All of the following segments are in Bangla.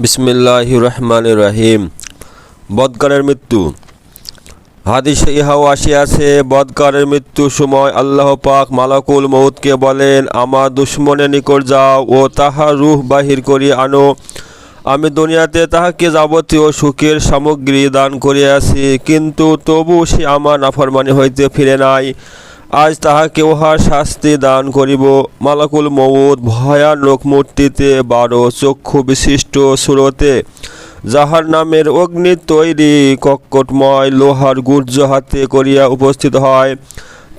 বিসমিল্লাহির রহমানির রহিম। বদকারের মৃত্যু। হাদিসে ইহাও আসিয়াছে, বদকারের মৃত্যুর সময় আল্লাহ পাক মালাকুল মউতকে বলেন, আমার দুশমনের নিকট যাও ও তাহার রূহ বাহির করিয়া আনো। আমি দুনিয়াতে তাহাকে যাবতীয় সুখের সামগ্রী দান করিয়াছি, কিন্তু তবু সে আমার নাফরমানি হইতে ফিরে নাই। আজ তাহাকে উহার শাস্তি দান করিব। মালাকুল মউত ভয়ানক মূর্তিতে 12 চক্ষু বিশিষ্ট সুরতে যাহার নামের অগ্নি তৈরি কর্কটময় লোহার গুর্জ হাতে করিয়া উপস্থিত হয়।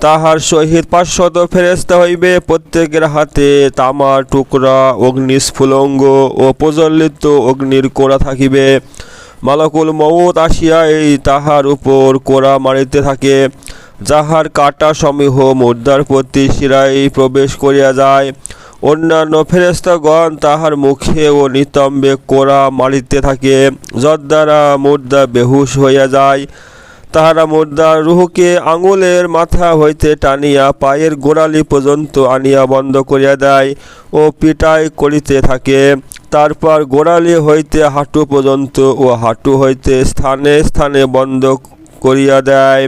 তাহার সহিত 500 ফেরেশতা হইবে, প্রত্যেকের হাতে তামার টুকরা, অগ্নিস্ফুলঙ্গ ও প্রজ্বলিত অগ্নির কোড়া থাকিবে। মালাকুল মউত আসিয়া এই তাহার উপর কোড়া মারিতে থাকে, যাহার কাটা সমীহ মুর্দার প্রতি শিরায় প্রবেশ করিয়া যায়। অন্যান্য ফেরেশতাগণ তাহার মুখে ও নিতম্বে কোড়া মারিতে থাকে, যদ্বারা মুর্দা বেহুশ হইয়া যায়। তাহারা মুর্দার রুহকে আঙুলের মাথা হইতে টানিয়া পায়ের গোড়ালি পর্যন্ত আনিয়া বন্ধ করিয়া দেয় ও পিটাই করিতে থাকে। তারপর গোড়ালি হইতে হাঁটু পর্যন্ত ও হাঁটু হইতে স্থানে স্থানে বন্ধ করিয়া দেয়।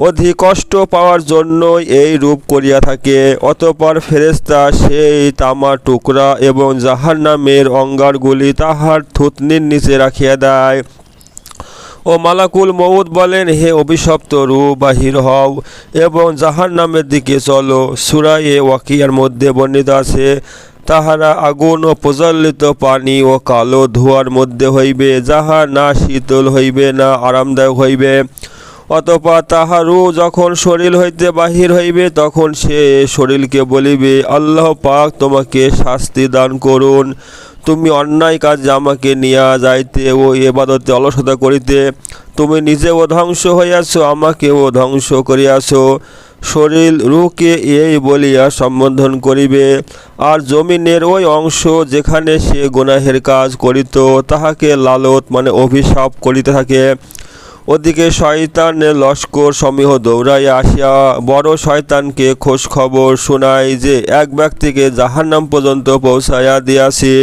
অধিক কষ্ট পাওয়ার জন্য এই রূপ করিয়া থাকে। অতঃপর ফেরেশতা সেই তামার টুকরা এবং জাহান্নামের অঙ্গারগুলি তাহার থুতনির নিচে রাখিয়া দেয় ও মালাকুল মউত বলেন, হে অভিশপ্ত রূহ, বাহির হও এবং জাহান্নামের দিকে চলো। সূরা ওয়াকিয়ার মধ্যে বর্ণিত আছে, তাহারা আগুন ও প্রজ্বলিত পানি ও কালো ধোঁয়ার মধ্যে হইবে, যাহা না শীতল হইবে না আরামদায়ক হইবে। অতঃপর তাহার রূহ যখন শরীর হইতে বাহির হইবে, তখন সে শরীরকে বলিবে, আল্লাহ পাক তোমাকে শাস্তি দান করুন। তুমি অন্যায় কাজে আমাকে নিয়া যাইতে ও ইবাদতে অলসতা করিতে। তুমি নিজেও ধ্বংস হইয়াছ, আমাকেও ধ্বংস করিয়াছ। শরীর রূহকে এই বলিয়া সম্বোধন করিবে, আর জমিনের ওই অংশ যেখানে সে গুনাহের কাজ করিত তাহাকে লালত অভিশাপ করিতে থাকে। ওদিকে শয়তানের লস্কর সমীহ দৌড়াইয়া আসিয়া বড় শয়তানকে খোঁজ খবর শোনায় যে এক ব্যক্তিকে জাহান্নাম পর্যন্ত পৌঁছাইয়া দিয়াছে।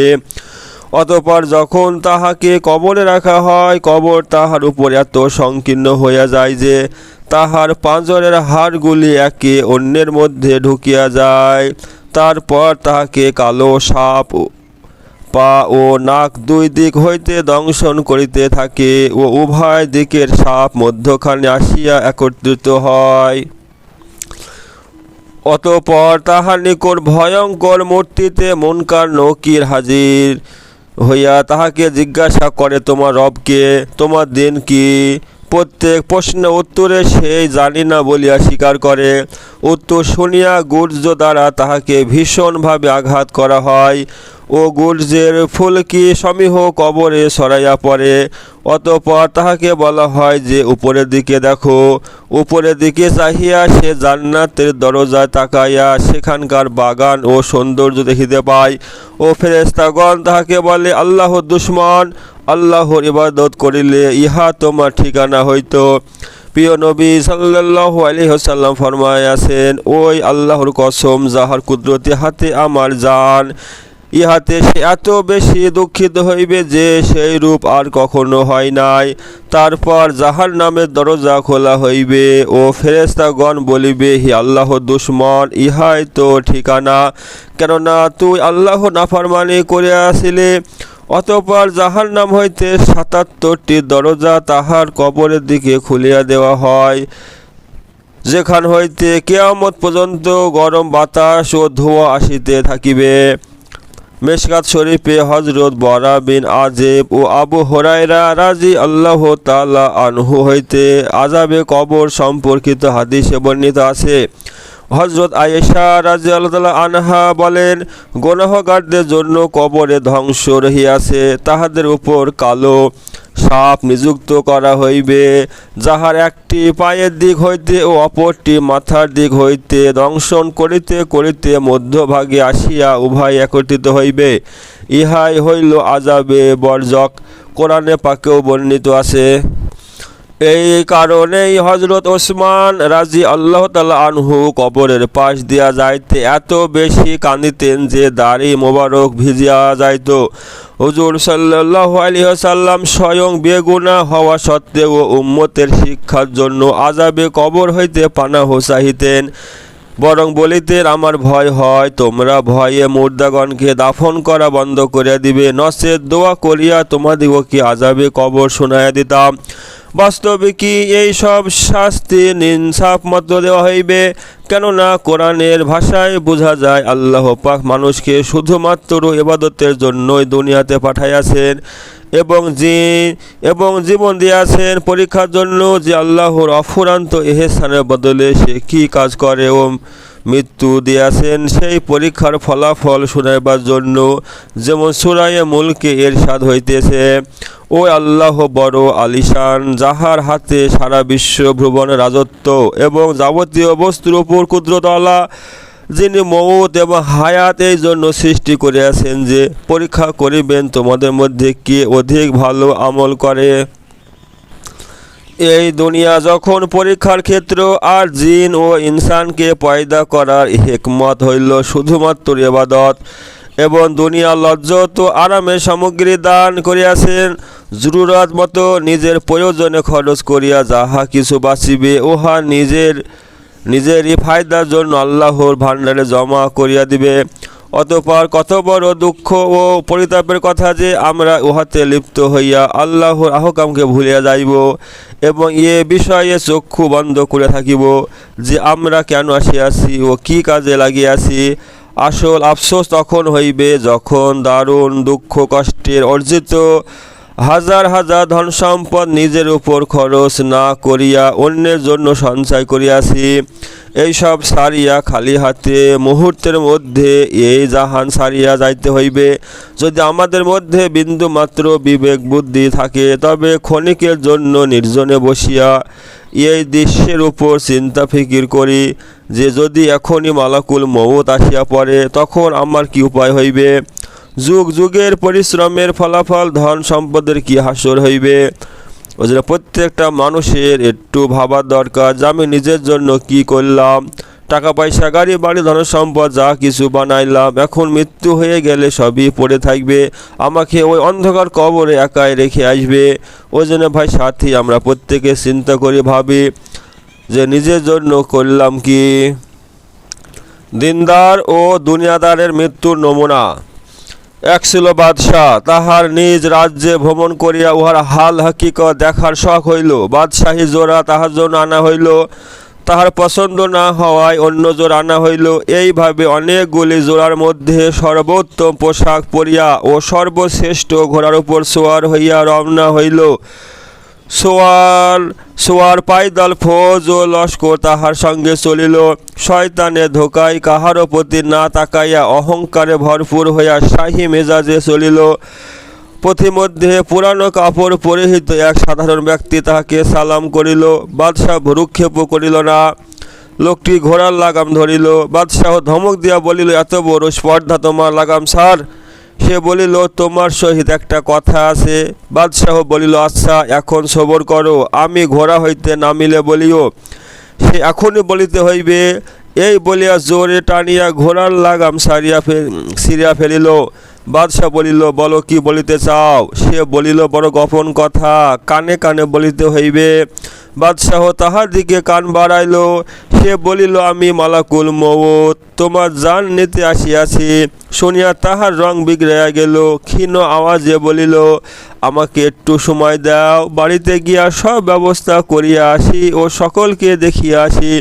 অতঃপর যখন তাহাকে কবরে রাখা হয়, কবর তাহার উপর এত সংকীর্ণ হইয়া যায় যে তাহার পাঁজরের হাড়গুলি একে অন্যের মধ্যে ঢুকিয়া যায়। তারপর তাহাকে কালো সাপ পা ও নাক দুই দিক হইতে দংশন করিতে থাকে ও উভয় দিকের সাপ মধ্যখানে আসিয়া একত্রিত হয়। অতঃপর তাহার নিকট ভয়ঙ্কর মূর্তিতে মুনকার নকির হাজির হইয়া তাহাকে জিজ্ঞাসা করে, তোমার রব কে? তোমার দিন কি? প্রত্যেক প্রশ্নের উত্তরে সেই জানি না বলিয়া স্বীকার করে। উত্তর শুনিয়া গুর্জ দ্বারা তাহাকে ভীষণভাবে আঘাত করা হয় ও গুর্জের ফুলকি সমীহ কবরে সরাইয়া পড়ে। অতঃপর তাহাকে বলা হয় যে উপরের দিকে দেখো। উপরের দিকে চাহিয়া সে জান্নাতের দরজায় তাকাইয়া সেখানকার বাগান ও সৌন্দর্য দেখিতে পায় ও ফেরেশতাগণ তাহাকে বলে, আল্লাহর দুশমন, আল্লাহর ইবাদত করিলে ইহা তোমার ঠিকানা হইত। প্রিয় নবী সাল্লাল্লাহু আলাইহি ওয়াসাল্লাম ফরমাইয়াছেন, ওই আল্লাহর কসম যাহার কুদরতি হাতে আমার জান, ইহাতে সে এত বেশি দুঃখিত হইবে যে সেই রূপ আর কখনো হয় নাই। তারপর জাহান্নামের দরজা খোলা হইবে ও ফেরেশতাগণ বলিবে, হে আল্লাহর দুশমন, ইহাই তো ঠিকানা, কেননা তুই আল্লাহ নাফরমানি করিয়াছিলি। অতঃপর জাহান্নাম হইতে 77টি দরজা তাহার কবরের দিকে খুলিয়া দেওয়া হয়, যেখান হইতে কিয়ামত পর্যন্ত গরম বাতাস ও ধোঁয়া আসিতে থাকিবে। মিশকাত শরীফে হযরত বারা বিন আযিব ও আবু হুরায়রা রাদিয়াল্লাহু তাআলা আনহু হইতে আযাবে কবর সম্পর্কিত হাদিসে বর্ণিত আছে। হযরত আয়েশা রাদিয়াল্লাহু তাআলা আনহা বলেন, গুনাহগারদের জন্য কবরে ধ্বংস রহিয়াছে, তাহাদের উপর কালো সাপ নিযুক্ত করা হইবে, যাহার একটি পায়ের দিক হইতে ও অপরটি মাথার দিক হইতে দংশন করিতে করিতে মধ্যভাগে আসিয়া উভয় একত্রিত হইবে। ইহাই হইল আযাবে বরজক। কোরআনে পাকেও বর্ণিত আছে। এই কারণেই হযরত ওসমান রাজি আল্লাহ তাআলা আনহু কবরের পাশ দিয়া যাইতে এত বেশি কাঁদিতেন যে দাড়ি মোবারক ভিজিয়া যাইত। হুজুর সাল্লাল্লাহু আলাইহি ওয়াসাল্লাম স্বয়ং বেগুনাহ হওয়া সত্ত্বেও উম্মতের শিক্ষার জন্য আযাবে কবর হইতে পানাহ চাহিতেন, বরং বলিতেন, আমার ভয় হয় তোমরা ভয়ে মুর্দাগণকে দাফন করা বন্ধ করিয়া দিবে, নচেৎ দোয়া করিয়া তোমাদিগকে আযাবে কবর শুনাইয়া দিতাম। বাস্তবে কি এই সব শাস্তি ইনসাফ মতো দেওয়া হইবে? কেননা কোরআনের ভাষায় বোঝা যায় আল্লাহ পাক মানুষকে শুধুমাত্র ইবাদতের জন্যই দুনিয়াতে পাঠাইয়াছেন এবং জীবন দিয়াছেন পরীক্ষার জন্য যে আল্লাহর অফুরান্ত ইহসানের বদলে সে কি কাজ করে ও মৃত্যু দিয়াছেন সেই পরীক্ষার ফলাফল শুনাইবার জন্য। যেমন সূরা মুলকে ইরশাদ হইতেছে, ও আল্লাহ বড় আলিশান, যাহার হাতে সারা বিশ্ব ভ্রমণের রাজত্ব এবং যাবতীয় বস্তুর উপর কুদরতওয়ালা, যিনি মউত এবং হায়াত এই জন্য সৃষ্টি করিয়াছেন যে পরীক্ষা করিবেন তোমাদের মধ্যে কে অধিক ভালো আমল করে। এই দুনিয়া যখন পরীক্ষার ক্ষেত্র, আর জিন ও ইনসানকে পয়দা করার হিকমত হইল শুধুমাত্র ইবাদত, এবং দুনিয়া লজ্জত ও আরামের সামগ্রী দান করিয়াছেন। জরুরত মতো নিজের প্রয়োজনে খরচ করিয়া যাহা কিছু বাঁচিবে উহা নিজেরই ফায়দার জন্য আল্লাহর ভাণ্ডারে জমা করিয়া দিবে। অতঃপর কত বড় দুঃখ ও পরিতাপের কথা যে আমরা উহাতে লিপ্ত হইয়া আল্লাহর আহকামকে ভুলিয়া যাইব এবং এ বিষয়ে চক্ষু বন্ধ করে থাকিব যে আমরা কেন আসিয়াছি ও কি কাজে লাগিয়াছি। আসল আফসোস তখন হইবে যখন দারুণ দুঃখ কষ্টের অর্জিত হাজার হাজার ধন সম্পদ নিজের উপর খরচ না করিয়া অন্যের জন্য সঞ্চয় করিয়াছি। এইসব সারিয়া খালি হাতে মুহূর্তের মধ্যে এই জাহান সারিয়া যাইতে হইবে। যদি আমাদের মধ্যে বিন্দু মাত্র বিবেক বুদ্ধি থাকে তবে ক্ষণিকের জন্য নির্জনে বসিয়া এই দৃশ্যের উপর চিন্তা ফিকির করি যে যদি এখনই মালাকুল মউত আসিয়া পড়ে তখন আমার কি উপায় হইবে। যুগ যুগের পরিশ্রমের ফলাফল ধন সম্পদের কি হাসর হইবে। ওই জন্য প্রত্যেকটা মানুষের একটু ভাবার দরকার যে আমি নিজের জন্য কি করলাম। টাকা পয়সা গাড়ি বাড়ি ধন সম্পদ যা কিছু বানাইলাম, এখন মৃত্যু হয়ে গেলে সবই পড়ে থাকবে, আমাকে ওই অন্ধকার কবরে একাই রেখে আসবে। ওই জন্য ভাই সাথী আমরা প্রত্যেকে চিন্তা করি ভাবি যে নিজের জন্য করলাম কি। দিনদার ও দুনিয়াদারের মৃত্যুর নমুনা। এক ছিল বাদশাহ, তাহার নিজ রাজ্যে ভ্রমণ করিয়া উহার হাল হাকিকত দেখার শখ হইল। বাদশাহী জোড়া তাহার জন্য আনা হইল, তাহার পছন্দ না হওয়ায় অন্য জোড়া আনা হইল। এইভাবে অনেকগুলি জোড়ার মধ্যে সর্বোত্তম পোশাক পরিয়া ও সর্বশ্রেষ্ঠ ঘোড়ার উপর সোয়ার হইয়া রওনা হইল। সোয়ার পাইদল ফৌজ ও লস্কর তাহার সঙ্গে চলিল। শয়তানে ধোকায় কাহারও প্রতি না তাকাইয়া অহংকারে ভরপুর হইয়া শাহী মেজাজে চলিল। পথিমধ্যে পুরানো কাপড় পরিহিত এক সাধারণ ব্যক্তি তাহাকে সালাম করিল। বাদশাহ ভ্রুক্ষেপও করিল না। লোকটি ঘোড়ার লাগাম ধরিল। বাদশাহ ধমক দিয়া বলিল, এত বড় স্পর্ধা তোমার লাগাম ছাড়। সে বলিল, তোমার সহিত একটা কথা আছে। বাদশাহ বলিল, আচ্ছা এখন সবর করো, আমি ঘোড়া হইতে নামিলে বলিও। সে এখনই বলিতে হইবে। এই বলিয়া জোরে টানিয়া ঘোড়ার লাগাম ছিঁড়িয়া ফেলিল। বাদশাহ বলিল, বলো কি বলিতে চাও। সে বলিল, বড় গোপন কথা, কানে কানে বলিতে হইবে। বাদশাহ তাহার দিকে কান বাড়াইল। সে বলিল, আমি মালাকুল মউত তোমার জান নিতে আসিয়াছি। শুনিয়া তাহার রং বিগড়াইয়া গেল। ক্ষীণ আওয়াজে বলিল, আমাকে একটু সময় দাও, বাড়িতে গিয়া সব ব্যবস্থা করিয়া আসি ও সকলকে দেখিয়া আসি।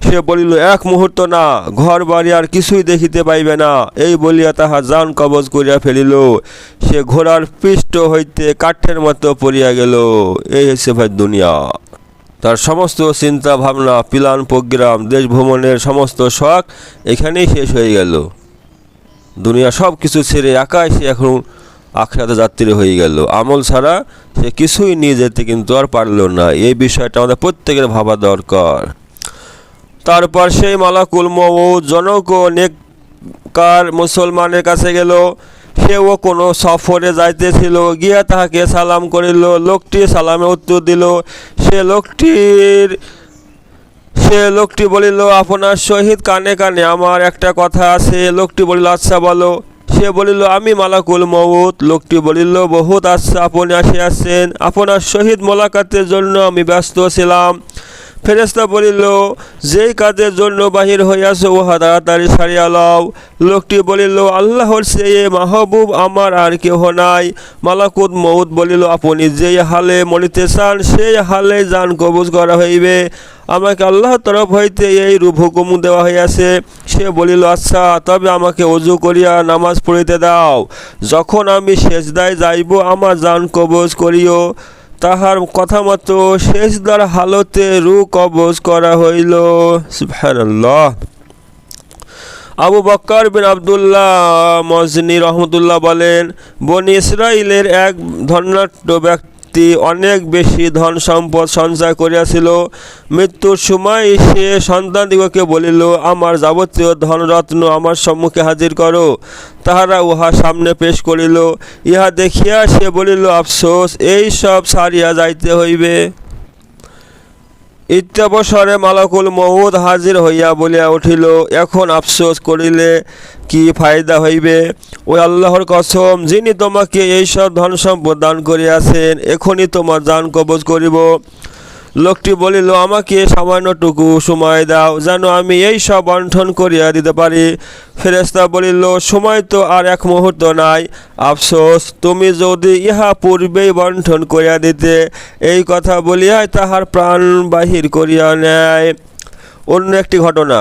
সে বলিল, এক মুহূর্ত না, ঘর বাড়ি আর কিছুই দেখিতে পাইবে না। এই বলিয়া তাহার জান কবজ করিয়া ফেলিল। সে ঘোড়ার পৃষ্ঠ হইতে কাঠের মতো পড়িয়া গেল। এই হচ্ছে ভাই দুনিয়া। তার সমস্ত চিন্তা ভাবনা, প্ল্যান প্রোগ্রাম, দেশ ভ্রমণের সমস্ত শখ এখানেই শেষ হয়ে গেল। দুনিয়া সব কিছু ছেড়ে একাই সে এখন আখিরাতে যাত্রী হয়ে গেল। আমল ছাড়া সে কিছুই নিয়ে যেতে কিন্তু আর পারল না। এই বিষয়টা আমাদের প্রত্যেকের ভাবা দরকার। তারপর সেই মালাকুল মউত জনক ও নেককার মুসলমানের কাছে গেল। সেও কোনো সফরে যাইতেছিল, গিয়া তাহাকে সালাম করিল। লোকটি সালামে উত্তর দিল। সে সে লোকটি বলিল, আপনার সহিত কানে কানে আমার একটা কথা আছে। লোকটি বলিল, আচ্ছা বলো। সে বলিল, আমি মালাকুল মউত। লোকটি বলিল, বহুত আচ্ছা, আপনি আসিয়াছেন। আপনার সহিত মোলাকাতের জন্য আমি ব্যস্ত ছিলাম। ফেরেশতা বলিল, যেই কাজের জন্য বাহির হইয়াছ উহা তাড়াতাড়ি সারিয়া লও। লোকটি বলিল, আল্লাহর চেয়ে মাহবুব আমার আর কেহ নাই। মালাকুল মউত বলিল, আপনি যেই হালে মরিতে চান সেই হালে জান কবজ করা হইবে। আমাকে আল্লাহর তরফ হইতে এই রূপ হুকুম দেওয়া হইয়াছে। সে বলিল, আচ্ছা, তবে আমাকে ওযু করিয়া নামাজ পড়িতে দাও। যখন আমি সেজদায় যাইব আমার জান কবজ করিও। তাহার কথা মতো সেজদার হালতে রূহ কবজ করা হইল। সুবহানাল্লাহ। আবু বকর বিন আবদুল্লাহ মজনি রহমতুল্লাহ বলেন, বনি ইসরাইলের এক ধনাঢ্য ব্যক্তি অনেক বেশি ধন সম্পদ সঞ্চয় করিয়াছিল। মৃত্যুর সময় সে সন্তানদিগকে বলিল, আমার যাবতীয় ধনরত্ন আমার সম্মুখে হাজির করো। তাহারা উহা সামনে পেশ করিল। ইহা দেখিয়া সে বলিল, আফসোস, এই সব ছাড়িয়া যাইতে হইবে। ইত্যবসরে মালাকুল মউত হাজির হইয়া বলিয়া উঠিল, এখন আফসোস করিলে কি ফায়দা হইবে? ওই আল্লাহর কসম, যিনি তোমাকে এইসব ধন সম্পদ দান করিয়াছেন, এখনই তোমার জান কবজ করিব। লোকটি বলিল, আমাকে সামান্যটুকু সময় দাও, যেন আমি এই সব বন্টন করিয়া দিতে পারি। ফেরেশতা বলিল, সময় তো আর এক মুহূর্ত নাই। আফসোস, তুমি যদি ইহা পূর্বেই বন্টন করিয়া দিতে। এই কথা বলিয়াই তাহার প্রাণ বাহির করিয়া নেয়। অন্য একটি ঘটনা,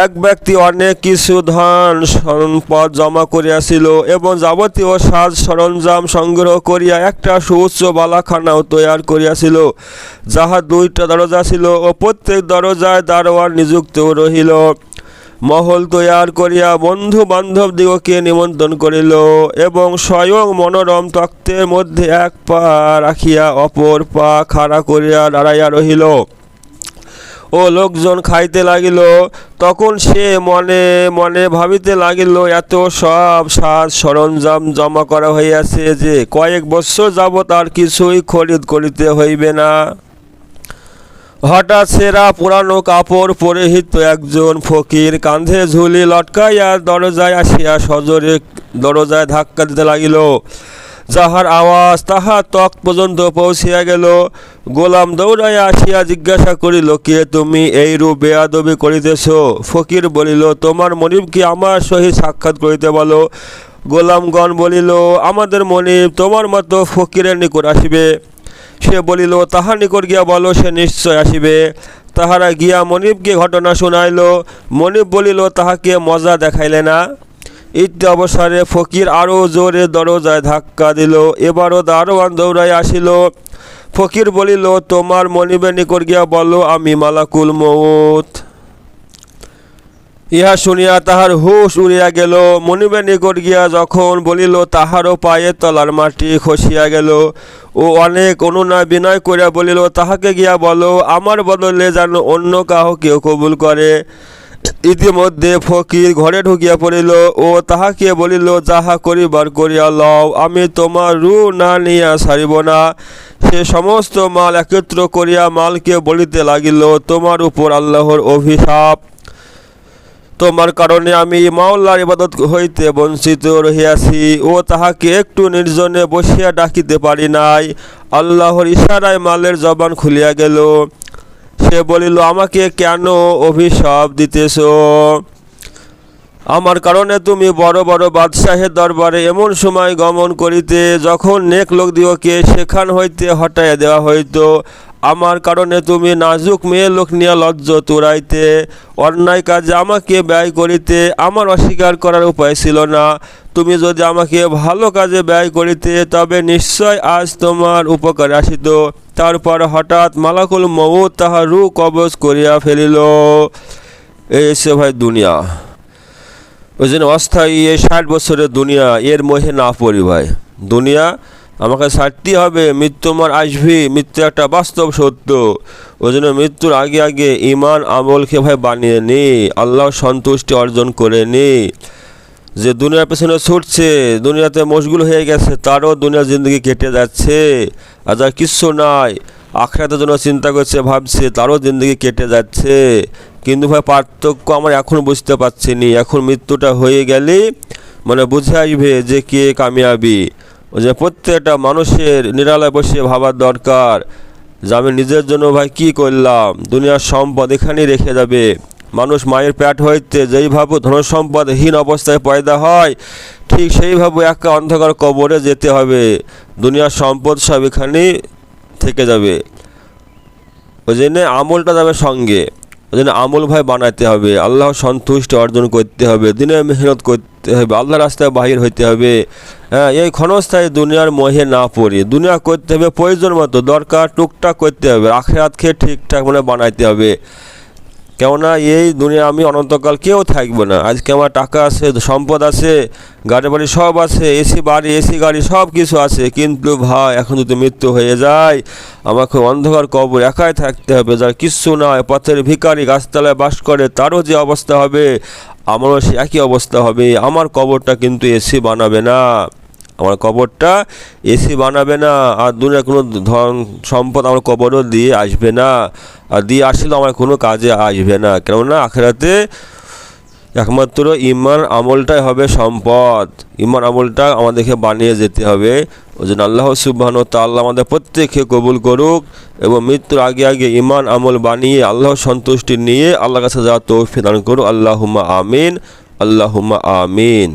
এক ব্যক্তি অনেক কিছু ধন সম্পদ জমা করিয়াছিল এবং যাবতীয় সাজ সরঞ্জাম সংগ্রহ করিয়া একটা সুউচ্চ বালাখানাও তৈয়ার করিয়াছিল, যাহার 2টা দরজা ছিল ও প্রত্যেক দরজায় দারোয়ান নিযুক্ত রহিল। মহল তৈয়ার করিয়া বন্ধু বান্ধব দিগকে নিমন্ত্রণ করিল এবং স্বয়ং মনোরম তক্তের মধ্যে এক পা রাখিয়া অপর পা খাড়া করিয়া দাঁড়াইয়া রহিল। ও লোকজন খাইতে লাগিল। তখন সে মনে মনে ভাবিতে লাগিল, এত সব সাজ সরঞ্জাম জমা করা হইয়াছে যে কয়েক বৎসর যাবৎ আর কিছুই খরিদ করিতে হইবে না। হঠাৎ ছেঁড়া পুরানো কাপড় পরিহিত একজন ফকির কাঁধে ঝুলি লটকাইয়া দরজায় আসিয়া সজোরে দরজায় ধাক্কা দিতে লাগিল, যাহার আওয়াজ তাহার ত্বক পর্যন্ত পৌঁছিয়া গেল। গোলাম দৌড়াইয়া আসিয়া জিজ্ঞাসা করিল, কে তুমি, এই রূপ বেয়াদবি করিতেছ? ফকির বলিল, তোমার মনিবকে আমার সহিত সাক্ষাৎ করিতে বলো। গোলামগণ বলিল, আমাদের মনিব তোমার মতো ফকিরের নিকট আসিবে। সে বলিল, তাহার নিকট গিয়া বলো, সে নিশ্চয় আসিবে। তাহারা গিয়া মনিবকে ঘটনা শুনাইল। মনিব বলিল, তাহাকে মজা দেখাইলে না? অবসরে ফকির আরও জোরে দরজায় ধাক্কা দিল। এবারও দারোয়ান দৌড়াই আসিল। ফকির বলিল, তোমার মনিবের নিকট গিয়া বলো, আমি মালাকুল মউত। ইহা শুনিয়া তাহার হুঁশ উড়িয়া গেল। মনিবের নিকট গিয়া যখন বলিল, তাহারও পায়ের তলার মাটি খসিয়া গেল। ও অনেক অনুনয় বিনয় করিয়া বলিল, তাহাকে গিয়া বলো, আমার বদলে যেন অন্য কাউকেও কবুল করে। ইতিমধ্যে ফকির ঘরে ঢুকিয়া পড়িল ও তাহাকে বলিল, যাহা করিবার করিয়া লও, আমি তোমার রূহ না নিয়া ছাড়িব না। সে সমস্ত মাল একত্র করিয়া মালকে বলিতে লাগিল, তোমার উপর আল্লাহর অভিশাপ, তোমার কারণে আমি মাওলার ইবাদত হইতে বঞ্চিত রহিয়াছি ও তাহাকে একটু নির্জনে বসিয়া ডাকিতে পারি নাই। আল্লাহর ইশারায় মালের জবান খুলিয়া গেল। সে বলিল, আমাকে কেন অভিশাপ দিতেছ? আমার কারণে তুমি বড় বড় বাদশাহের দরবারে এমন সময় গমন করিতে যখন নেক লোকদিগকে সেখান হইতে হটাইয়া দেওয়া হইত। আমার কারণে তুমি নাজুক মেয়ে লোক নিয়ে লজ্জ তুরাইতে, অন্যায় কাজে আমাকে ব্যয় করিতে আমার অস্বীকার করার উপায় ছিল না। তুমি যদি আমাকে ভালো কাজে ব্যয় করিতে তবে নিশ্চয় আজ তোমার উপকারে আসিত। তারপর হঠাৎ মালাকুল মউত তাহার রূহ কবজ করিয়া ফেলিল। এই সে ভাই দুনিয়া, ওই জন্য অস্থায়ী এই 60 বছরের দুনিয়া, এর মোহে না পড়ি ভাই। দুনিয়া আমাকে ছাড়তেই হবে, মৃত্যু আমার আসবেই, মৃত্যু একটা বাস্তব সত্য। ওই জন্য মৃত্যুর আগে আগে ইমান আমলকে ভাই বানিয়ে নি, আল্লাহর সন্তুষ্টি অর্জন করে নি। যে দুনিয়ার পেছনে ছুটছে, দুনিয়াতে মশগুল হয়ে গেছে, তারও দুনিয়ার জিন্দগি কেটে যাচ্ছে, আর যার কিচ্ছু নাই, আখিরাতের জন্য চিন্তা করছে, ভাবছে, তারও জিন্দগি কেটে যাচ্ছে। কিন্তু ভাই পার্থক্য আমরা এখন বুঝতে পারছি নি। এখন মৃত্যুটা হয়ে গেলে মানে বুঝে আসবে যে কে কামিয়াবি। ওই যে প্রত্যেকটা মানুষের নিরালায় বসে ভাবার দরকার যে আমি নিজের জন্য ভাই কি করলাম। দুনিয়ার সম্পদ এখানেই রেখে যাবে। মানুষ মায়ের পেট হইতে যেইভাবে ধনসম্পদহীন অবস্থায় পয়দা হয়, ঠিক সেইভাবে একটা অন্ধকার কবরে যেতে হবে। দুনিয়ার সম্পদ সব এখানেই থেকে যাবে। ওই জন্যে আমলটা যাবে সঙ্গে। ওই জন্য আমল ভাই বানাতে হবে, আল্লাহ সন্তুষ্টি অর্জন করতে হবে, দিনে মেহনত করতে হবে, আল্লাহ রাস্তায় বাহির হইতে হবে। হ্যাঁ, এই ক্ষণস্থায়ী দুনিয়ার মোহে না পড়ে দুনিয়া করতে হবে প্রয়োজন মতো, দরকার টুকটাক করতে হবে, আখিরাতকে ঠিকঠাক মানে বানাইতে হবে। কেননা এই দুনিয়া আমি অনন্তকাল কেউ থাকবে না। আজকে আমার টাকা আছে, সম্পদ আছে, গাড়ি বাড়ি সব আছে, এসি বাড়ি এসি গাড়ি সব কিছু আছে, কিন্তু ভাই এখন যদি মৃত্যু হয়ে যায় আমাকে অন্ধকার কবর একাই থাকতে হবে। যার কিচ্ছু নয়, পথের ভিখারি গাছতলায় বাস করে, তারও যে অবস্থা হবে আমারও সে একই অবস্থা হবে। আমার কবরটা কিন্তু এসি বানাবে না, আমার কবরটা এসি বানাবে না। আর দুনিয়ার কোনো ধন সম্পদ আমার কবরও দিয়ে আসবে না, আর দিয়ে আসলেও আমার কোনো কাজে আসবে না। কেননা আখিরাতে একমাত্র ঈমান আমলটাই হবে সম্পদ। ঈমান আমলটা আমাদেরকে বানিয়ে যেতে হবে। ওই জন্য আল্লাহ সুবহানাহু ওয়া তাআলা আমাদের প্রত্যেককে কবুল করুক এবং মৃত্যুর আগে আগে ঈমান আমল বানিয়ে আল্লাহ সন্তুষ্টি নিয়ে আল্লাহর কাছে যাওয়ার তৌফিক দান করুক। আল্লাহুম্মা আমিন, আল্লাহুম্মা আমিন।